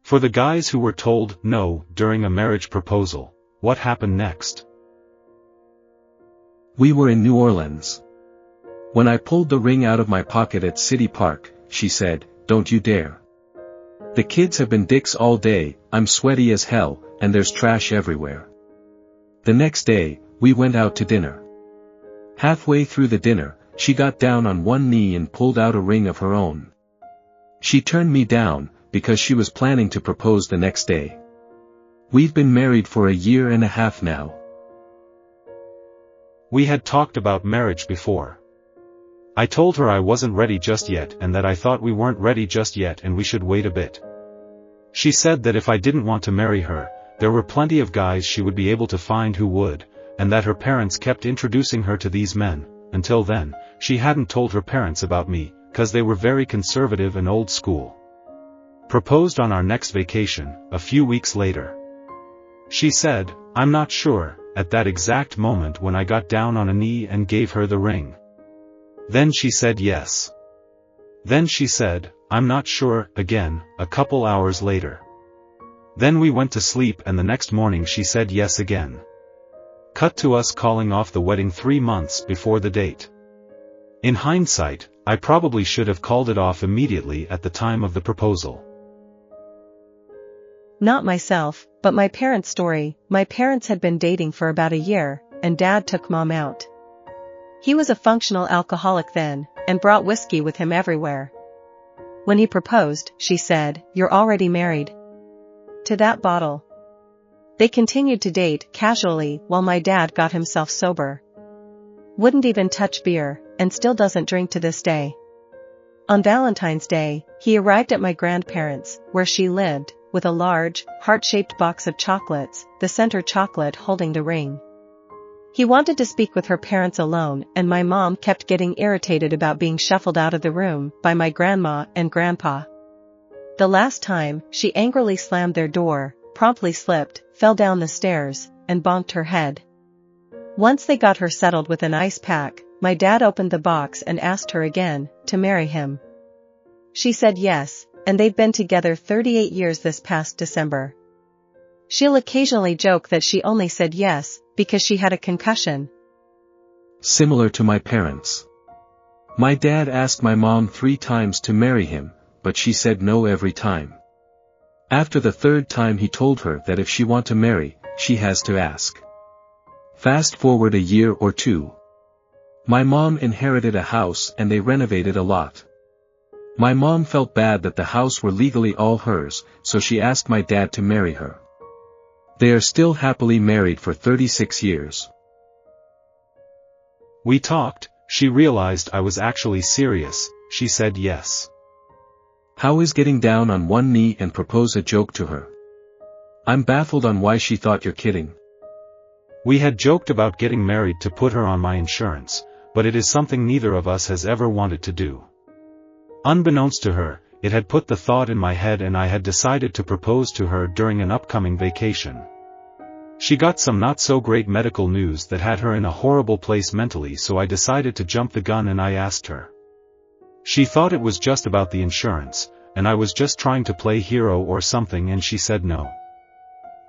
For the guys who were told no during a marriage proposal, what happened next? We were in New Orleans. When I pulled the ring out of my pocket at City Park, she said, "Don't you dare. The kids have been dicks all day, I'm sweaty as hell, and there's trash everywhere." The next day, we went out to dinner. Halfway through the dinner, she got down on one knee and pulled out a ring of her own. She turned me down, because she was planning to propose the next day. We've been married for a year and a half now. We had talked about marriage before. I told her I wasn't ready just yet and that I thought we weren't ready just yet and we should wait a bit. She said that if I didn't want to marry her, there were plenty of guys she would be able to find who would, and that her parents kept introducing her to these men. Until then, she hadn't told her parents about me, 'cause they were very conservative and old school. Proposed on our next vacation, a few weeks later. She said, "I'm not sure," at that exact moment when I got down on a knee and gave her the ring. Then she said yes. Then she said, "I'm not sure," again, a couple hours later. Then we went to sleep and the next morning she said yes again. Cut to us calling off the wedding 3 months before the date. In hindsight, I probably should have called it off immediately at the time of the proposal. Not myself, but my parents' story. My parents had been dating for about a year, and Dad took Mom out. He was a functional alcoholic then, and brought whiskey with him everywhere. When he proposed, she said, "You're already married to that bottle." They continued to date casually while my dad got himself sober. Wouldn't even touch beer, and still doesn't drink to this day. On Valentine's Day, he arrived at my grandparents', where she lived, with a large, heart-shaped box of chocolates, the center chocolate holding the ring. He wanted to speak with her parents alone, and my mom kept getting irritated about being shuffled out of the room by my grandma and grandpa. The last time, she angrily slammed their door, promptly slipped, fell down the stairs, and bonked her head. Once they got her settled with an ice pack, my dad opened the box and asked her again, to marry him. She said yes, and they've been together 38 years this past December. She'll occasionally joke that she only said yes, because she had a concussion. Similar to my parents. My dad asked my mom 3 times to marry him, but she said no every time. After the 3rd time he told her that if she want to marry, she has to ask. Fast forward a year or 2. My mom inherited a house and they renovated a lot. My mom felt bad that the house were legally all hers, so she asked my dad to marry her. They are still happily married for 36 years. We talked, she realized I was actually serious, she said yes. How is getting down on one knee and propose a joke to her? I'm baffled on why she thought you're kidding. We had joked about getting married to put her on my insurance, but it is something neither of us has ever wanted to do. Unbeknownst to her, it had put the thought in my head and I had decided to propose to her during an upcoming vacation. She got some not so great medical news that had her in a horrible place mentally, so I decided to jump the gun and I asked her. She thought it was just about the insurance, and I was just trying to play hero or something, and she said no.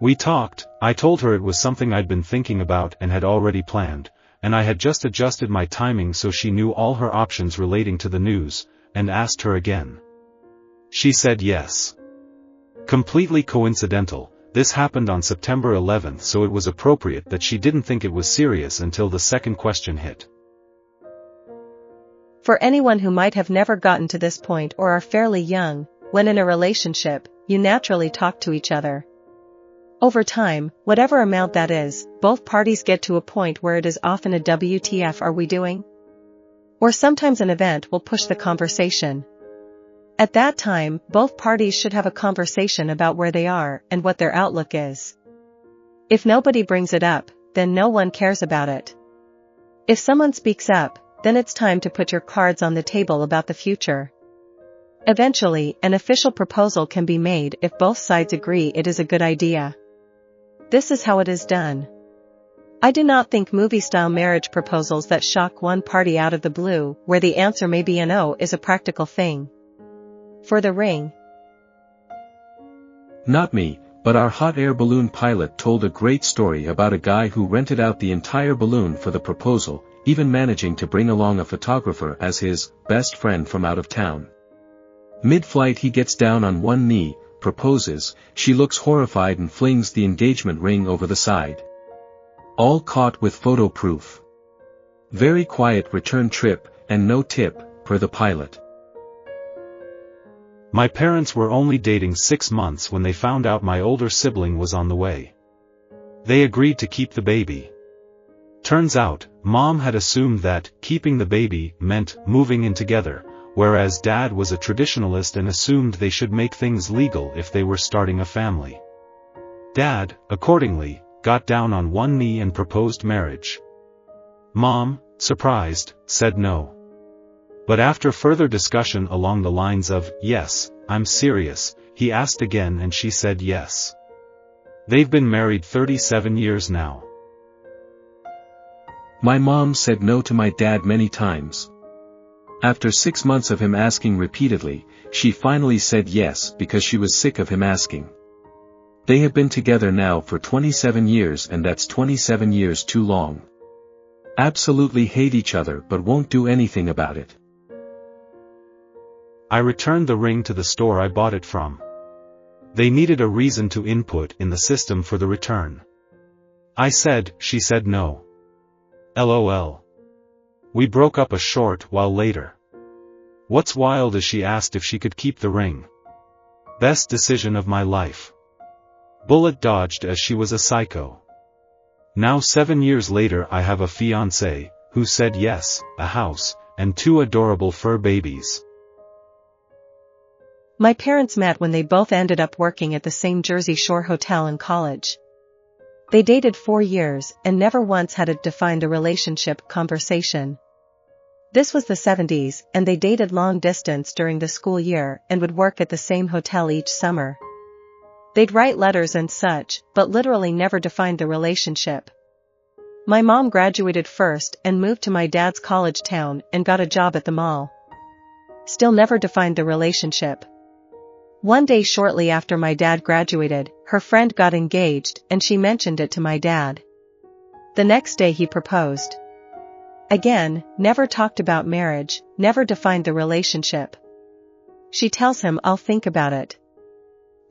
We talked, I told her it was something I'd been thinking about and had already planned, and I had just adjusted my timing so she knew all her options relating to the news, and asked her again. She said yes. Completely coincidental, this happened on September 11th, so it was appropriate that she didn't think it was serious until the second question hit. For anyone who might have never gotten to this point or are fairly young, when in a relationship, you naturally talk to each other. Over time, whatever amount that is, both parties get to a point where it is often a WTF are we doing? Or sometimes an event will push the conversation. At that time, both parties should have a conversation about where they are and what their outlook is. If nobody brings it up, then no one cares about it. If someone speaks up, then it's time to put your cards on the table about the future. Eventually, an official proposal can be made if both sides agree it is a good idea. This is how it is done. I do not think movie-style marriage proposals that shock one party out of the blue, where the answer may be a no, is a practical thing. For the ring. Not me, but our hot air balloon pilot told a great story about a guy who rented out the entire balloon for the proposal, even managing to bring along a photographer as his best friend from out of town. Mid-flight he gets down on one knee, proposes, she looks horrified and flings the engagement ring over the side. All caught with photo proof. Very quiet return trip, and no tip, per the pilot. My parents were only dating 6 months when they found out my older sibling was on the way. They agreed to keep the baby. Turns out, Mom had assumed that keeping the baby meant moving in together, whereas Dad was a traditionalist and assumed they should make things legal if they were starting a family. Dad, accordingly, got down on one knee and proposed marriage. Mom, surprised, said no. But after further discussion along the lines of, "Yes, I'm serious," he asked again and she said yes. They've been married 37 years now. My mom said no to my dad many times. After 6 months of him asking repeatedly, she finally said yes because she was sick of him asking. They have been together now for 27 years and that's 27 years too long. Absolutely hate each other but won't do anything about it. I returned the ring to the store I bought it from. They needed a reason to input in the system for the return. I said, she said no. LOL. We broke up a short while later. What's wild is she asked if she could keep the ring. Best decision of my life. Bullet dodged as she was a psycho. Now 7 years later I have a fiancé, who said yes, a house, and 2 adorable fur babies. My parents met when they both ended up working at the same Jersey Shore hotel in college. They dated 4 years and never once had a defined a relationship conversation. This was the 70s and they dated long distance during the school year and would work at the same hotel each summer. They'd write letters and such, but literally never defined the relationship. My mom graduated first and moved to my dad's college town and got a job at the mall. Still never defined the relationship. One day shortly after my dad graduated, her friend got engaged and she mentioned it to my dad. The next day he proposed. Again, never talked about marriage, never defined the relationship. She tells him, "I'll think about it."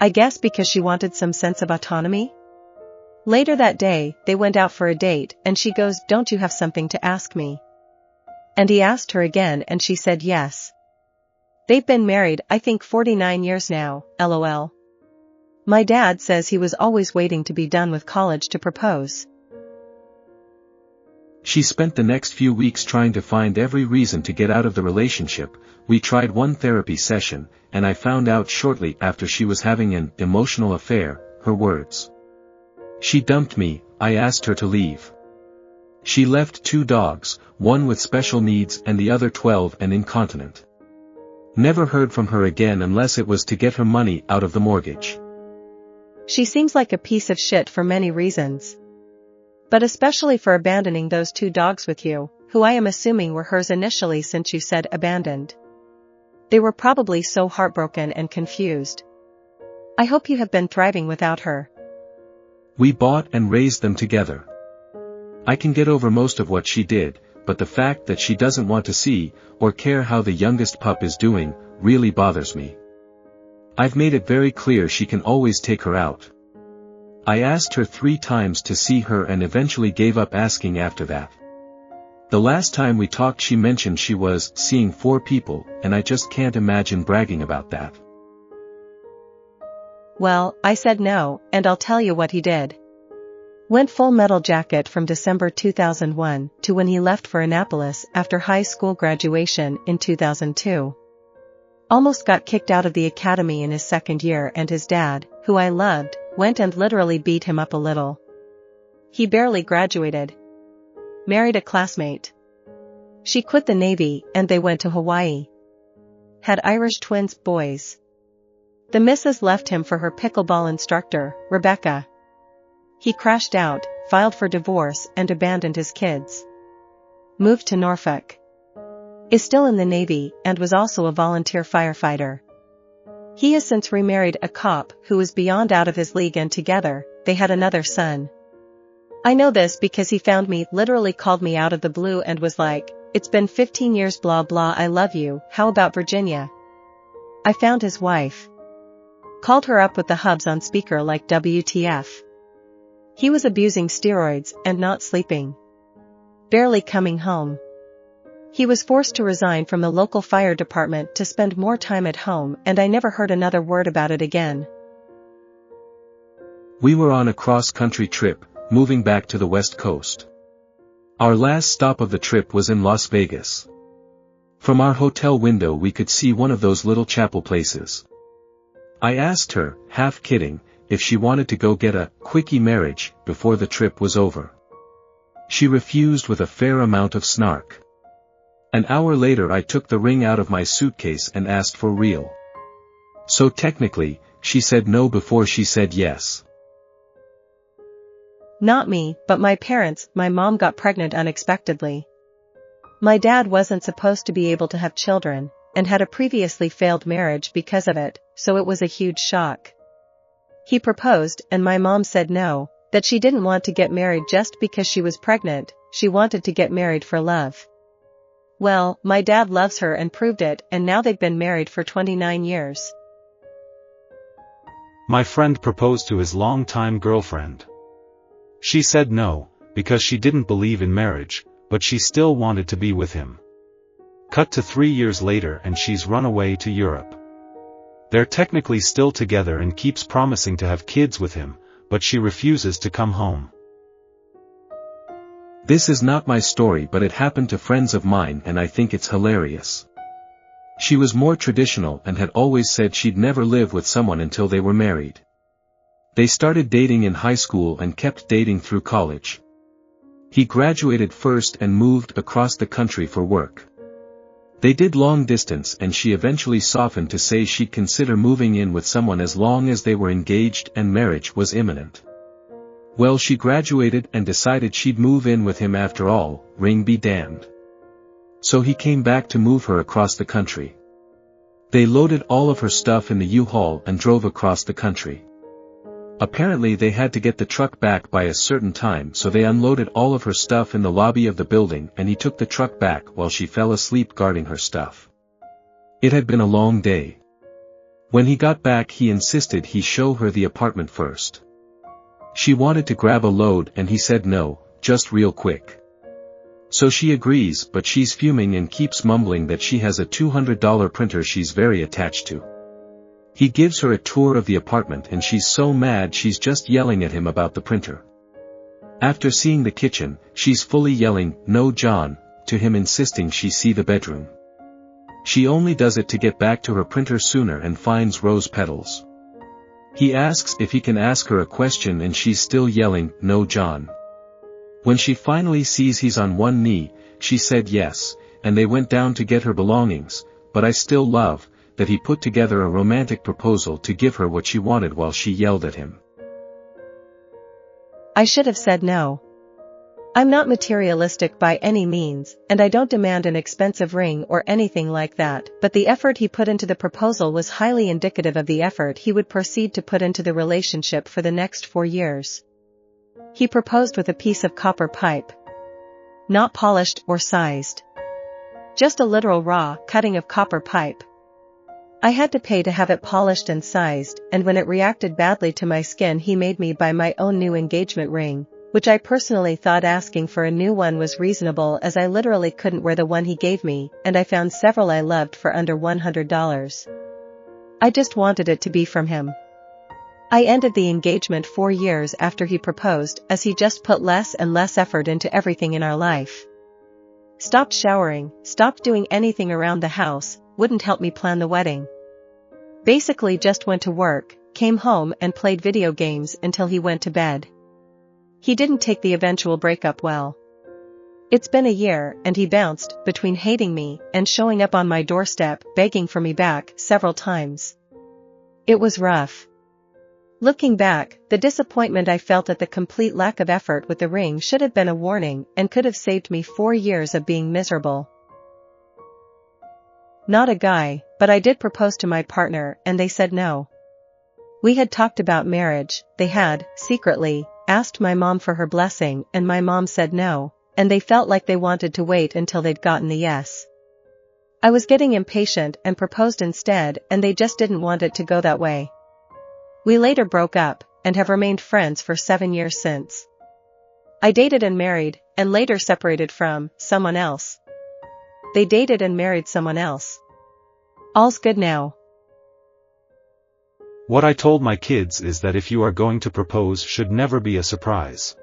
I guess because she wanted some sense of autonomy? Later that day, they went out for a date and she goes, "Don't you have something to ask me?" And he asked her again and she said yes. They've been married, I think 49 years now, LOL. My dad says he was always waiting to be done with college to propose. She spent the next few weeks trying to find every reason to get out of the relationship. We tried one therapy session, and I found out shortly after she was having an emotional affair, her words. She dumped me, I asked her to leave. She left 2 dogs, one with special needs and the other 12 and incontinent. Never heard from her again unless it was to get her money out of the mortgage. She seems like a piece of shit for many reasons. But especially for abandoning those 2 dogs with you, who I am assuming were hers initially since you said abandoned. They were probably so heartbroken and confused. I hope you have been thriving without her. We bought and raised them together. I can get over most of what she did, but the fact that she doesn't want to see, or care how the youngest pup is doing, really bothers me. I've made it very clear she can always take her out. I asked her 3 times to see her and eventually gave up asking after that. The last time we talked she mentioned she was seeing 4 people, and I just can't imagine bragging about that. Well, I said no, and I'll tell you what he did. Went Full Metal Jacket from December 2001 to when he left for Annapolis after high school graduation in 2002. Almost got kicked out of the academy in his 2nd year and his dad, who I loved, went and literally beat him up a little. He barely graduated. Married a classmate. She quit the Navy and they went to Hawaii. Had Irish twins boys. The missus left him for her pickleball instructor, Rebecca. He crashed out, filed for divorce and abandoned his kids. Moved to Norfolk. Is still in the Navy and was also a volunteer firefighter. He has since remarried a cop who was beyond out of his league, and together, they had another son. I know this because he found me, literally called me out of the blue and was like, "It's been 15 years blah blah, I love you, how about Virginia?" I found his wife. Called her up with the hubs on speaker like WTF. He was abusing steroids and not sleeping. Barely coming home. He was forced to resign from the local fire department to spend more time at home, and I never heard another word about it again. We were on a cross-country trip, moving back to the West Coast. Our last stop of the trip was in Las Vegas. From our hotel window we could see one of those little chapel places. I asked her, half kidding, if she wanted to go get a quickie marriage before the trip was over. She refused with a fair amount of snark. An hour later I took the ring out of my suitcase and asked for real. So technically, she said no before she said yes. Not me, but my parents. My mom got pregnant unexpectedly. My dad wasn't supposed to be able to have children, and had a previously failed marriage because of it, so it was a huge shock. He proposed and my mom said no, that she didn't want to get married just because she was pregnant, she wanted to get married for love. Well, my dad loves her and proved it, and now they've been married for 29 years. My friend proposed to his longtime girlfriend. She said no, because she didn't believe in marriage, but she still wanted to be with him. Cut to 3 years later and she's run away to Europe. They're technically still together and keeps promising to have kids with him, but she refuses to come home. This is not my story, but it happened to friends of mine and I think it's hilarious. She was more traditional and had always said she'd never live with someone until they were married. They started dating in high school and kept dating through college. He graduated first and moved across the country for work. They did long distance and she eventually softened to say she'd consider moving in with someone as long as they were engaged and marriage was imminent. Well, she graduated and decided she'd move in with him after all, ring be damned. So he came back to move her across the country. They loaded all of her stuff in the U-Haul and drove across the country. Apparently they had to get the truck back by a certain time, so they unloaded all of her stuff in the lobby of the building and he took the truck back while she fell asleep guarding her stuff. It had been a long day. When he got back he insisted he show her the apartment first. She wanted to grab a load and he said no, just real quick. So she agrees, but she's fuming and keeps mumbling that she has a $200 printer she's very attached to. He gives her a tour of the apartment and she's so mad she's just yelling at him about the printer. After seeing the kitchen, she's fully yelling, "No John," to him, insisting she see the bedroom. She only does it to get back to her printer sooner and finds rose petals. He asks if he can ask her a question and she's still yelling, "No John." When she finally sees he's on one knee, she said yes, and they went down to get her belongings, but I still love that he put together a romantic proposal to give her what she wanted while she yelled at him. I should have said no. I'm not materialistic by any means, and I don't demand an expensive ring or anything like that, but the effort he put into the proposal was highly indicative of the effort he would proceed to put into the relationship for the next 4 years. He proposed with a piece of copper pipe. Not polished or sized. Just a literal raw cutting of copper pipe. I had to pay to have it polished and sized, and when it reacted badly to my skin he made me buy my own new engagement ring, which I personally thought asking for a new one was reasonable as I literally couldn't wear the one he gave me, and I found several I loved for under $100. I just wanted it to be from him. I ended the engagement 4 years after he proposed, as he just put less and less effort into everything in our life. Stopped showering, stopped doing anything around the house, wouldn't help me plan the wedding. Basically just went to work, came home and played video games until he went to bed. He didn't take the eventual breakup well. It's been a year and he bounced between hating me and showing up on my doorstep begging for me back several times. It was rough. Looking back, the disappointment I felt at the complete lack of effort with the ring should have been a warning and could have saved me 4 years of being miserable. Not a guy, but I did propose to my partner and they said no. We had talked about marriage, they had, secretly, asked my mom for her blessing and my mom said no, and they felt like they wanted to wait until they'd gotten the yes. I was getting impatient and proposed instead and they just didn't want it to go that way. We later broke up, and have remained friends for 7 years since. I dated and married, and later separated from someone else. They dated and married someone else. All's good now. What I told my kids is that if you are going to propose should never be a surprise.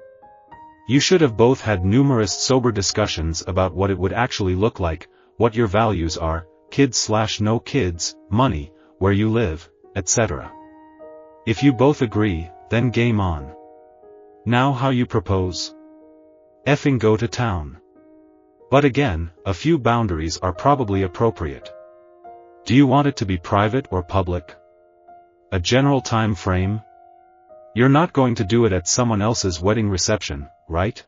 You should have both had numerous sober discussions about what it would actually look like, what your values are, kids/no kids, money, where you live, etc. If you both agree, then game on. Now how you propose? Effing go to town. But again, a few boundaries are probably appropriate. Do you want it to be private or public? A general time frame? You're not going to do it at someone else's wedding reception, right?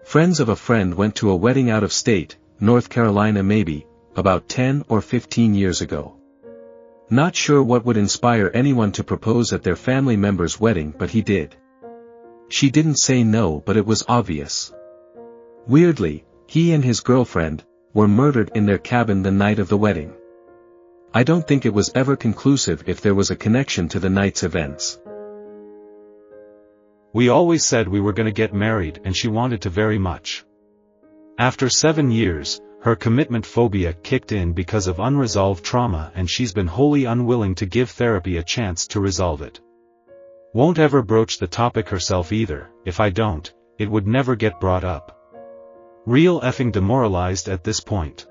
Friends of a friend went to a wedding out of state, North Carolina maybe, about 10 or 15 years ago. Not sure what would inspire anyone to propose at their family member's wedding, but he did. She didn't say no, but it was obvious. Weirdly, he and his girlfriend were murdered in their cabin the night of the wedding. I don't think it was ever conclusive if there was a connection to the night's events. We always said we were going to get married and she wanted to very much. After 7 years, her commitment phobia kicked in because of unresolved trauma and she's been wholly unwilling to give therapy a chance to resolve it. Won't ever broach the topic herself either. If I don't, it would never get brought up. Real effing demoralized at this point.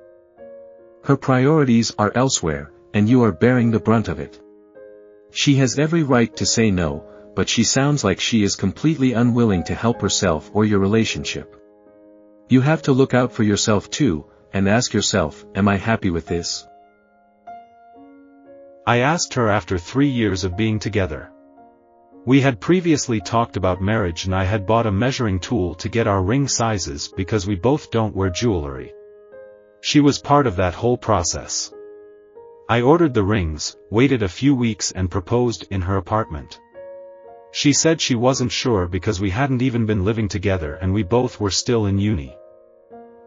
Her priorities are elsewhere, and you are bearing the brunt of it. She has every right to say no, but she sounds like she is completely unwilling to help herself or your relationship. You have to look out for yourself too, and ask yourself, am I happy with this? I asked her after 3 years of being together. We had previously talked about marriage and I had bought a measuring tool to get our ring sizes because we both don't wear jewelry. She was part of that whole process. I ordered the rings, waited a few weeks and proposed in her apartment. She said she wasn't sure because we hadn't even been living together and we both were still in uni.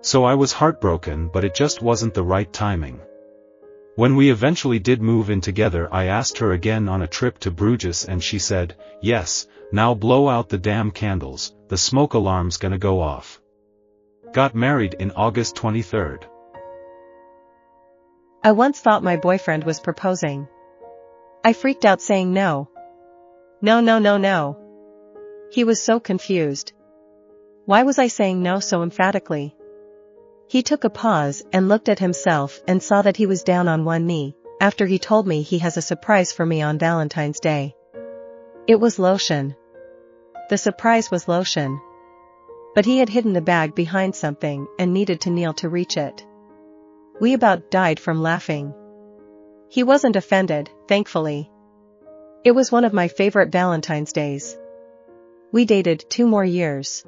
So I was heartbroken, but it just wasn't the right timing. When we eventually did move in together, I asked her again on a trip to Bruges and she said, yes, now blow out the damn candles, the smoke alarm's gonna go off. Got married in August 23rd. I once thought my boyfriend was proposing. I freaked out saying no. No, no, no, no. He was so confused. Why was I saying no so emphatically? He took a pause and looked at himself and saw that he was down on one knee, after he told me he has a surprise for me on Valentine's Day. It was lotion. The surprise was lotion. But he had hidden the bag behind something and needed to kneel to reach it. We about died from laughing. He wasn't offended, thankfully. It was one of my favorite Valentine's Days. We dated 2 more years.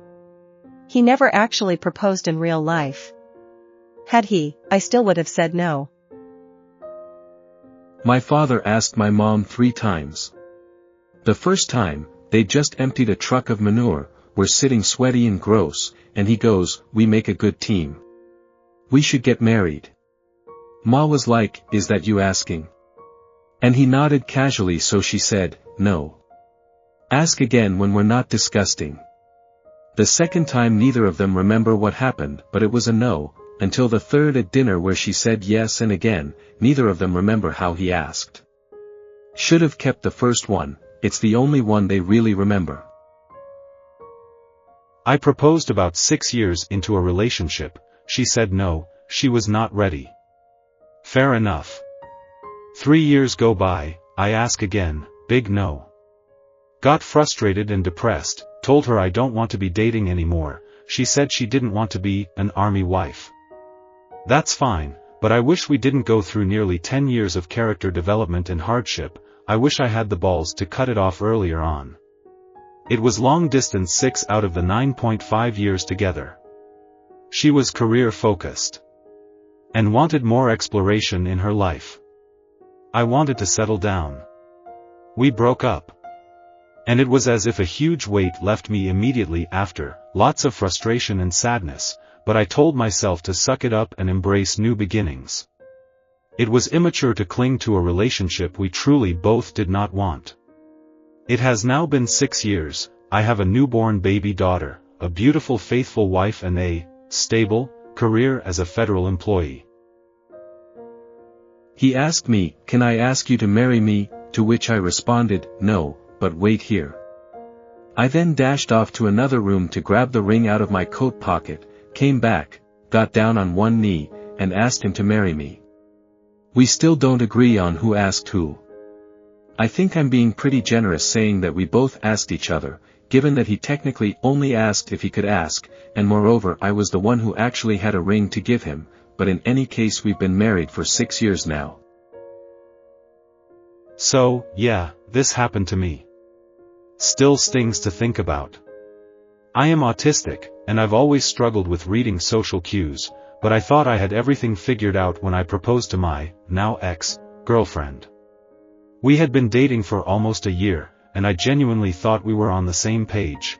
He never actually proposed in real life. Had he, I still would have said no. My father asked my mom 3 times. The first time, they just emptied a truck of manure, were sitting sweaty and gross, and he goes, we make a good team. We should get married. Ma was like, is that you asking? And he nodded casually, so she said, no. Ask again when we're not disgusting. The second time neither of them remember what happened, but it was a no, until the third at dinner where she said yes, and again, neither of them remember how he asked. Should have kept the first one, it's the only one they really remember. I proposed about 6 years into a relationship, she said no, she was not ready. Fair enough. 3 years go by, I ask again, big no. Got frustrated and depressed, told her I don't want to be dating anymore, she said she didn't want to be an army wife. That's fine, but I wish we didn't go through nearly 10 years of character development and hardship. I wish I had the balls to cut it off earlier on. It was long distance 6 out of the 9.5 years together. She was career focused. and wanted more exploration in her life. I wanted to settle down. We broke up. And it was as if a huge weight left me immediately after, lots of frustration and sadness, but I told myself to suck it up and embrace new beginnings. It was immature to cling to a relationship we truly both did not want. It has now been 6 years, I have a newborn baby daughter, a beautiful faithful wife and a stable career as a federal employee. He asked me, "Can I ask you to marry me?" To which I responded, "No, but wait here." I then dashed off to another room to grab the ring out of my coat pocket, came back, got down on one knee, and asked him to marry me. We still don't agree on who asked who. I think I'm being pretty generous saying that we both asked each other, given that he technically only asked if he could ask, and moreover I was the one who actually had a ring to give him, but in any case we've been married for 6 years now. So, yeah, this happened to me. Still stings to think about. I am autistic, and I've always struggled with reading social cues, but I thought I had everything figured out when I proposed to my, now ex-girlfriend. We had been dating for almost a year, and I genuinely thought we were on the same page.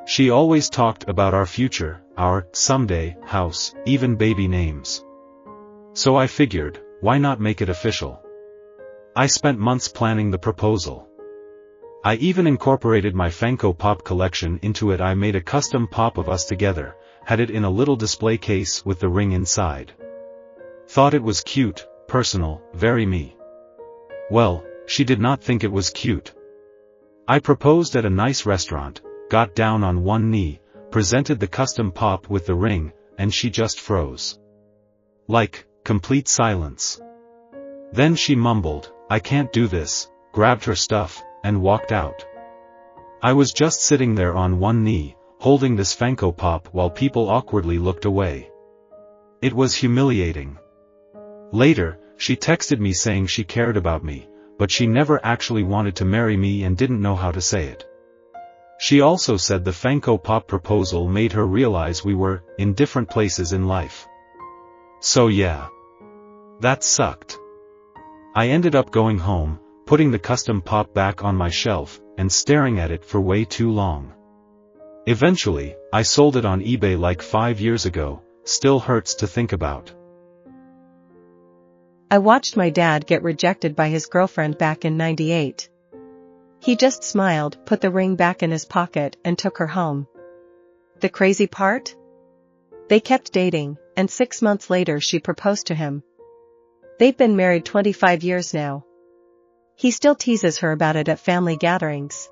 She always talked about our future, our someday house, even baby names. So I figured, why not make it official? I spent months planning the proposal. I even incorporated my Funko Pop collection into it. I made a custom pop of us together, had it in a little display case with the ring inside. Thought it was cute, personal, very me. Well, she did not think it was cute. I proposed at a nice restaurant, got down on one knee, presented the custom pop with the ring, and she just froze. Like, complete silence. Then she mumbled, "I can't do this," grabbed her stuff, and walked out. I was just sitting there on one knee, holding this Funko Pop while people awkwardly looked away. It was humiliating. Later, she texted me saying she cared about me, but she never actually wanted to marry me and didn't know how to say it. She also said the Funko Pop proposal made her realize we were in different places in life. So yeah. That sucked. I ended up going home, putting the custom pop back on my shelf, and staring at it for way too long. Eventually, I sold it on eBay like 5 years ago, still hurts to think about. I watched my dad get rejected by his girlfriend back in '98. He just smiled, put the ring back in his pocket, and took her home. The crazy part? They kept dating, and 6 months later she proposed to him. They've been married 25 years now. He still teases her about it at family gatherings.